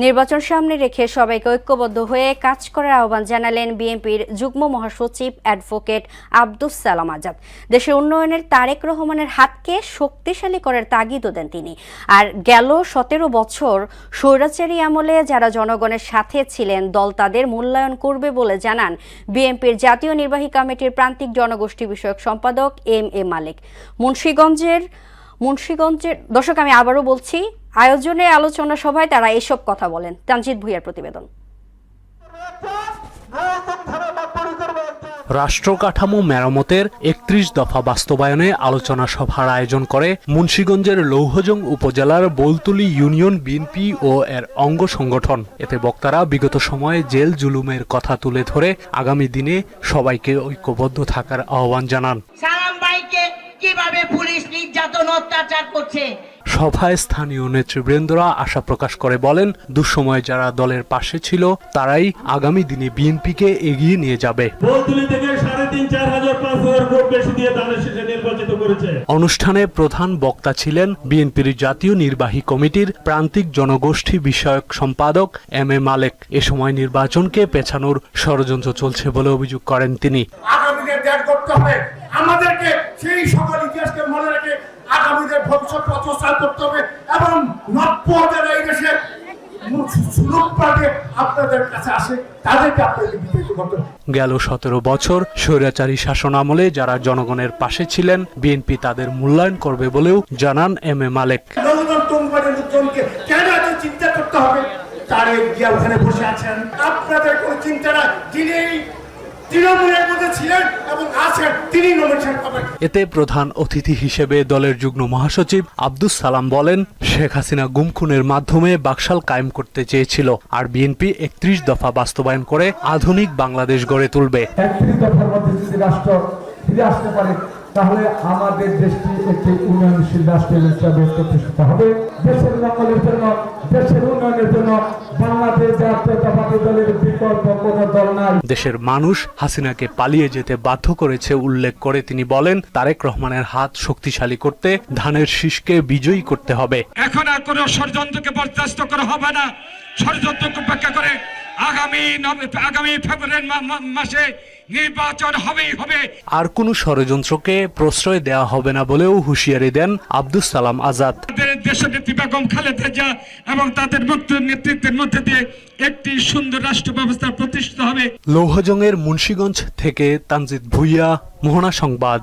নির্বাচন সামনে রেখে সবাইকে ঐক্যবদ্ধ হয়ে কাজ করার আহ্বান জানালেন বিএনপির যুগ্ম মহাসচিব অ্যাডভোকেট আব্দুস সালাম আজাদ। দেশের উন্নয়নের তারেক রহমানের হাতকে শক্তিশালী করার তাগিদও দেন তিনি। আর গেল 17 বছর স্বৈরাচারী আমলে যারা জনগণের সাথে ছিলেন, দল তাদের মূল্যায়ন করবে বলে জানান বিএনপির জাতীয় নির্বাহী কমিটির প্রান্তিক জনগোষ্ঠী বিষয়ক সম্পাদক এম এ মালেক। মুন্সিগঞ্জের দর্শক, আমি আবারও বলছি, আয়োজনে আলোচনা সভায় তারা এসব কথা বলেন। তানজিদ ভুঁইয়ার প্রতিবেদন। রাষ্ট্র কাঠামো মেরামতের 31 দফা বাস্তবায়নে আলোচনা সভার আয়োজন করে মুন্সিগঞ্জের লৌহজং উপজেলার বলতুলি ইউনিয়ন বিএনপি ও এর অঙ্গ সংগঠন। এতে বক্তারা বিগত সময়ে জেল জুলুমের কথা তুলে ধরে আগামী দিনে সবাইকে ঐক্যবদ্ধ থাকার আহ্বান জানান। কিভাবে পুলিশ নির্যাতন অত্যাচার করছে। সভায় স্থানীয় নেতৃবৃন্দরা আশা প্রকাশ করে বলেন, দুঃসময়ে যারা দলের পাশে ছিল তারাই আগামী দিনে বিএনপিকে এগিয়ে নিয়ে যাবে। অনুষ্ঠানে প্রধান বক্তা ছিলেন বিএনপির জাতীয় নির্বাহী কমিটির প্রান্তিক জনগোষ্ঠী বিষয়ক সম্পাদক এম এ মালেক। এ সময় নির্বাচনকে পেছানোর ষড়যন্ত্র চলছে বলে অভিযোগ করেন তিনি। আমাদেরকে সেই সকল ইতিহাসকে মনে রেখে আগামীদের ভবিষ্যৎ প্রতিষ্ঠা করতে হবে এবং নব্বদের এই দেশের আপনাদের কাছে আসে তাদেরকে আপনাদের বিতাড়িত করতে হবে। গেল 17 বছর স্বৈরাচারী শাসন আমলে যারা জনগণের পাশে ছিলেন, বিএনপি তাদের মূল্যায়ন করবে বলেও জানান এম এ মালেক। কেন এত চিন্তা করতে হবে? তারেক জিয়া ওখানে বসে আছেন, আপনাদের কোনো চিন্তা না। যিনি তৃণমূলের মধ্যে ছিলেন এবং আছেন, তিনি নমিনেশন পাবেন। এতে প্রধান অতিথি হিসেবে দলের যুগ্ম মহাসচিব আব্দুস সালাম বলেন, শেখ হাসিনা গুম খুনের মাধ্যমে বাকশাল কায়েম করতে চেয়েছিল, আর বিএনপি 31 দফা বাস্তবায়ন করে আধুনিক বাংলাদেশ গড়ে তুলবে। 31 দফার মধ্যে যদি রাষ্ট্র ফিরে আসতে পারে তাহলে আমাদের দেশটি একটি উন্নয়নশীল রাষ্ট্র হিসেবে প্রতিষ্ঠিত হবে। দেশের মঙ্গলের জন্য, দেশের উন্নয়নের জন্য বাংলাদেশ জাতীয়তাবাদী দলের বিকল্প কোনো দল নাই। দেশের মানুষ হাসিনাকে পালিয়ে যেতে বাধ্য করেছে উল্লেখ করে তিনি বলেন, তারেক রহমানের হাত শক্তিশালী করতে ধানের শীষকে বিজয়ী করতে হবে। এখন আর কোনো ষড়যন্ত্রকে বরদাস্ত করা হবে না। ষড়যন্ত্রকে উপেক্ষা করে আগামী ফেব্রুয়ারি মাসে নির্বাচন হবেই হবে। আর কোনো ষড়যন্ত্রকে প্রশ্রয় দেওয়া হবে না বলেও হুঁশিয়ারি দেন আব্দুস সালাম আজাদ। দেশনেত্রী বেগম খালেদা জিয়া এবং তাদের নেতৃত্বের মধ্যে দিয়ে একটি সুন্দর রাষ্ট্র ব্যবস্থা প্রতিষ্ঠিত হবে। লৌহজংয়ের মুন্সিগঞ্জ থেকে তানজিদ ভুঁইয়া, মোহনা সংবাদ।